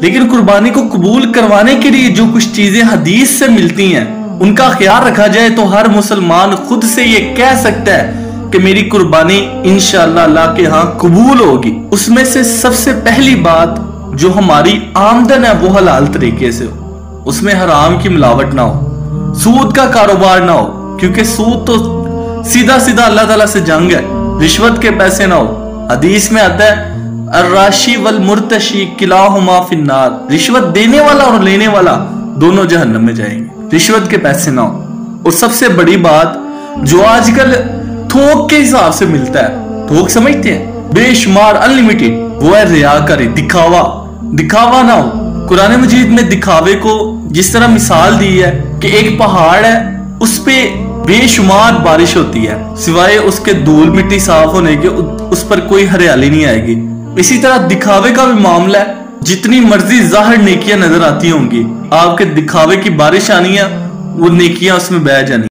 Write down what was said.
लेकिन कुर्बानी को कबूल करवाने के लिए जो कुछ चीजें हदीस से मिलती हैं उनका ख्याल रखा जाए तो हर मुसलमान खुद से ये कह सकता है कि मेरी कुर्बानी इंशाअल्लाह अल्लाह के यहाँ कबूल होगी। उसमें से सबसे पहली बात, जो हमारी आमदन है वो हलाल तरीके से हो, उसमें हराम की मिलावट ना हो, सूद का कारोबार ना हो, क्योंकि सूद तो सीधा सीधा अल्लाह ताला से जंग है। रिश्वत के पैसे ना हो। हदीस में आता है अर्राशी वल मुर्तशी किलाहुमा फिन्नार, रिश्वत देने वाला और लेने वाला दोनों जहन्नम में जाएंगे। रिश्वत के पैसे ना हो। और सबसे बड़ी बात जो आजकल थोक के हिसाब से मिलता है, थोक समझते हैं, बेशुमार अनलिमिटेड, वो है रियाकारी, दिखावा। दिखावा ना हो। कुरान मजीद में दिखावे को जिस तरह मिसाल दी है कि एक पहाड़ है, उस पे बेशुमार बारिश होती है, सिवाय उसके धूल मिट्टी साफ होने के उस पर कोई हरियाली नहीं आएगी। इसी तरह दिखावे का भी मामला है। जितनी मर्जी जाहिर नेकियां नजर आती होंगी, आपके दिखावे की बारिश आनी है, वो नेकियां उसमें बह जानी।